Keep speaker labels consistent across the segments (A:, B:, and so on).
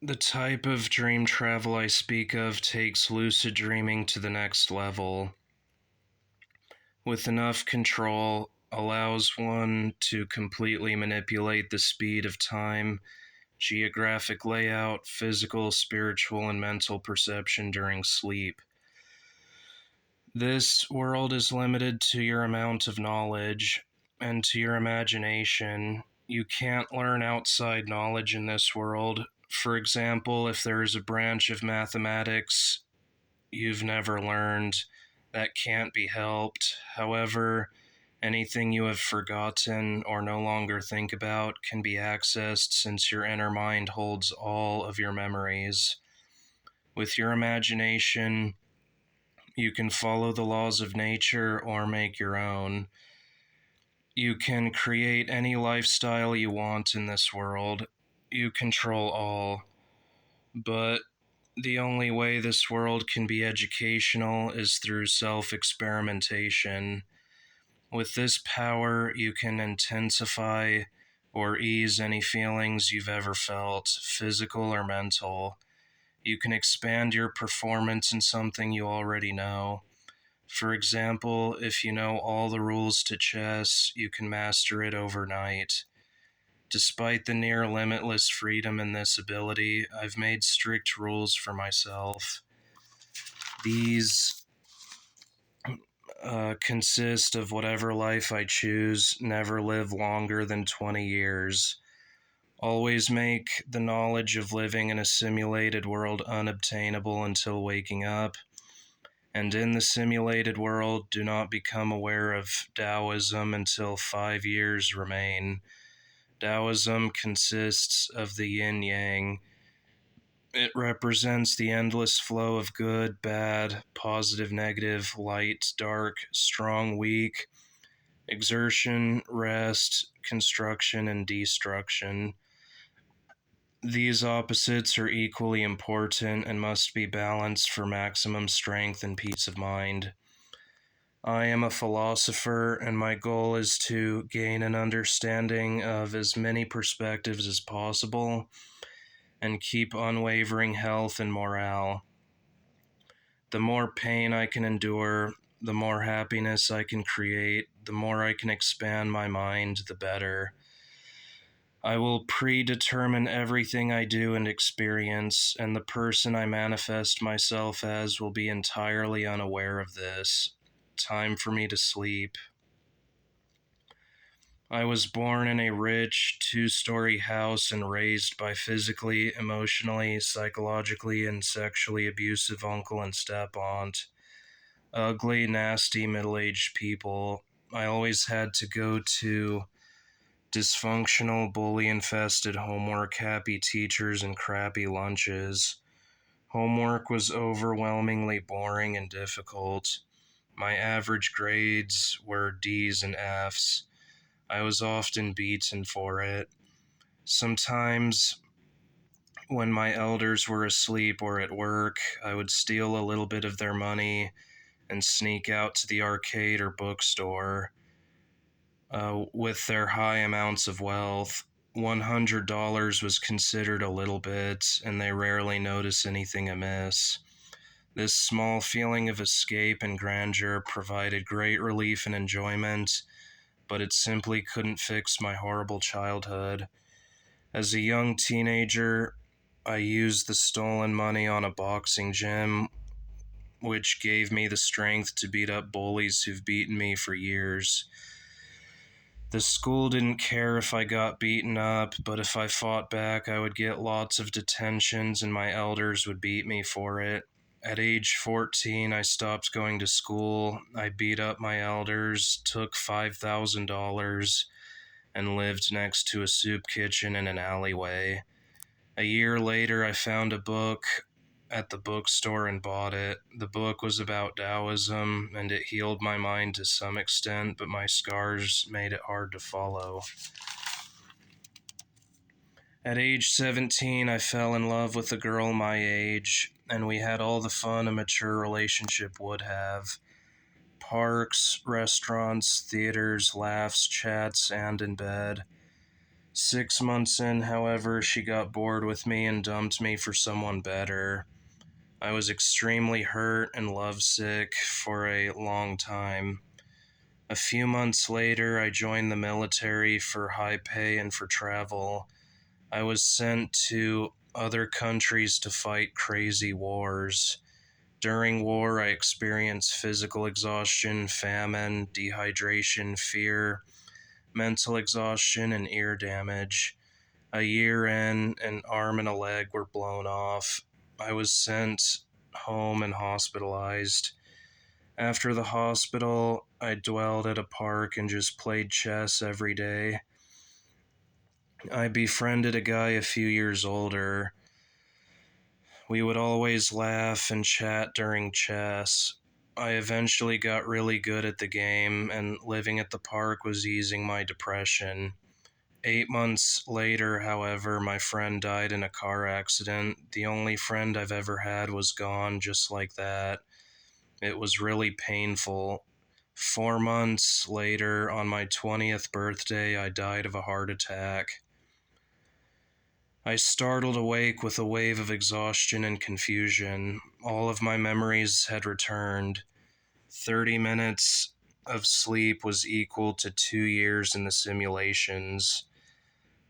A: The type of dream travel I speak of takes lucid dreaming to the next level. With enough control, allows one to completely manipulate the speed of time, geographic layout, physical, spiritual, and mental perception during sleep. This world is limited to your amount of knowledge and to your imagination. You can't learn outside knowledge in this world. For example, if there is a branch of mathematics you've never learned, that can't be helped. However, anything you have forgotten or no longer think about can be accessed since your inner mind holds all of your memories. With your imagination, you can follow the laws of nature or make your own. You can create any lifestyle you want in this world. You control all. But the only way this world can be educational is through self experimentation. With this power, you can intensify or ease any feelings you've ever felt, physical or mental. You can expand your performance in something you already know. For example, if you know all the rules to chess, you can master it overnight. Despite the near limitless freedom in this ability, I've made strict rules for myself. These consist of whatever life I choose, never live longer than 20 years. Always make the knowledge of living in a simulated world unobtainable until waking up. And in the simulated world, do not become aware of Taoism until 5 years remain. Taoism consists of the yin yang. It represents the endless flow of good, bad, positive, negative, light, dark, strong, weak, exertion, rest, construction, and destruction. These opposites are equally important and must be balanced for maximum strength and peace of mind. I am a philosopher, and my goal is to gain an understanding of as many perspectives as possible and keep unwavering health and morale. The more pain I can endure, the more happiness I can create, the more I can expand my mind, the better. I will predetermine everything I do and experience, and the person I manifest myself as will be entirely unaware of this. Time for me to sleep. I was born in a rich 2-story house and raised by physically, emotionally, psychologically, and sexually abusive uncle and step-aunt. Ugly, nasty, middle-aged people. I always had to go to dysfunctional, bully-infested homework, happy teachers, and crappy lunches. Homework was overwhelmingly boring and difficult. My average grades were D's and F's. I was often beaten for it. Sometimes, when my elders were asleep or at work, I would steal a little bit of their money and sneak out to the arcade or bookstore. With their high amounts of wealth, $100 was considered a little bit, and they rarely notice anything amiss. This small feeling of escape and grandeur provided great relief and enjoyment, but it simply couldn't fix my horrible childhood. As a young teenager, I used the stolen money on a boxing gym, which gave me the strength to beat up bullies who've beaten me for years. The school didn't care if I got beaten up, but if I fought back, I would get lots of detentions and my elders would beat me for it. At age 14, I stopped going to school. I beat up my elders, took $5,000, and lived next to a soup kitchen in an alleyway. A year later, I found a book at the bookstore and bought it. The book was about Taoism, and it healed my mind to some extent, but my scars made it hard to follow. At age 17, I fell in love with a girl my age, and we had all the fun a mature relationship would have. Parks, restaurants, theaters, laughs, chats, and in bed. 6 months in, however, she got bored with me and dumped me for someone better. I was extremely hurt and lovesick for a long time. A few months later, I joined the military for high pay and for travel. I was sent to other countries to fight crazy wars. During war, I experienced physical exhaustion, famine, dehydration, fear, mental exhaustion, and ear damage. A year in, an arm and a leg were blown off. I was sent home and hospitalized. After the hospital, I dwelled at a park and just played chess every day. I befriended a guy a few years older. We would always laugh and chat during chess. I eventually got really good at the game, and living at the park was easing my depression. 8 months later, however, my friend died in a car accident. The only friend I've ever had was gone just like that. It was really painful. 4 months later, on my 20th birthday, I died of a heart attack. I startled awake with a wave of exhaustion and confusion. All of my memories had returned. 30 minutes of sleep was equal to 2 years in the simulations.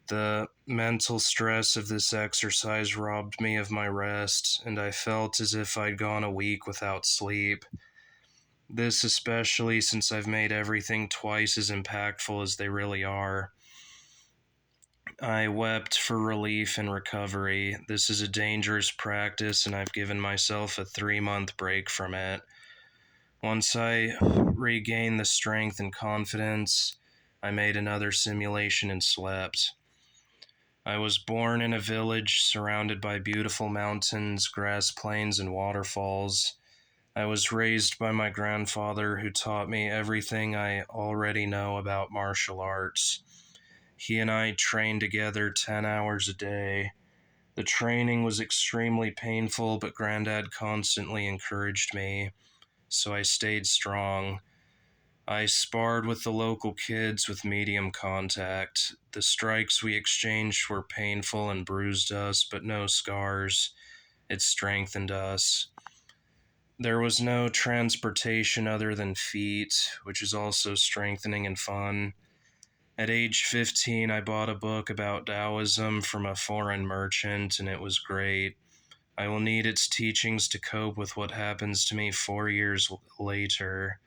A: The mental stress of this exercise robbed me of my rest, and I felt as if I'd gone a week without sleep. This especially since I've made everything twice as impactful as they really are. I wept for relief and recovery. This is a dangerous practice, and I've given myself a 3-month break from it. Once I regained the strength and confidence, I made another simulation and slept. I was born in a village surrounded by beautiful mountains, grass plains, and waterfalls. I was raised by my grandfather, who taught me everything I already know about martial arts. He and I trained together 10 hours a day. The training was extremely painful, but Granddad constantly encouraged me, so I stayed strong. I sparred with the local kids with medium contact. The strikes we exchanged were painful and bruised us, but no scars. It strengthened us. There was no transportation other than feet, which is also strengthening and fun. At age 15, I bought a book about Taoism from a foreign merchant, and it was great. I will need its teachings to cope with what happens to me 4 years later.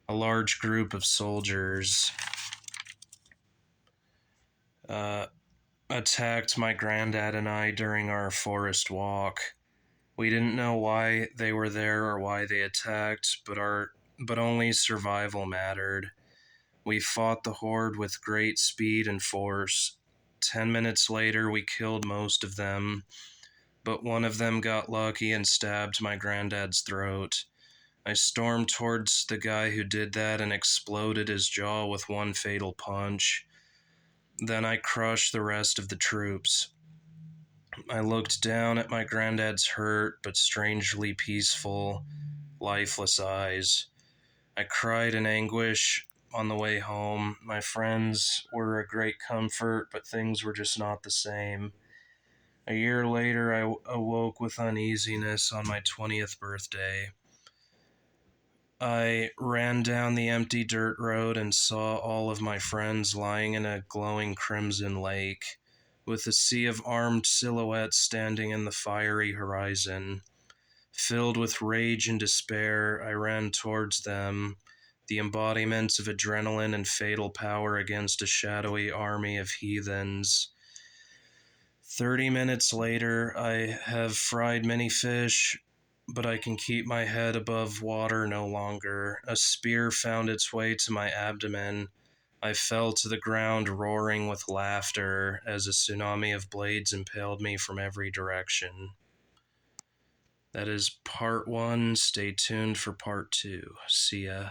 A: A large group of soldiers uh, attacked my granddad and I during our forest walk. We didn't know why they were there or why they attacked, but only survival mattered. We fought the horde with great speed and force. 10 minutes later, we killed most of them, but one of them got lucky and stabbed my granddad's throat. I stormed towards the guy who did that and exploded his jaw with one fatal punch. Then I crushed the rest of the troops. I looked down at my granddad's hurt but strangely peaceful, lifeless eyes. I cried in anguish on the way home. My friends were a great comfort, but things were just not the same. A year later, I awoke with uneasiness on my 20th birthday. I ran down the empty dirt road and saw all of my friends lying in a glowing crimson lake, with a sea of armed silhouettes standing in the fiery horizon. Filled with rage and despair, I ran towards them, the embodiments of adrenaline and fatal power against a shadowy army of heathens. 30 minutes later, I have fried many fish, but I can keep my head above water no longer. A spear found its way to my abdomen. I fell to the ground roaring with laughter as a tsunami of blades impaled me from every direction. That is part one. Stay tuned for part two. See ya.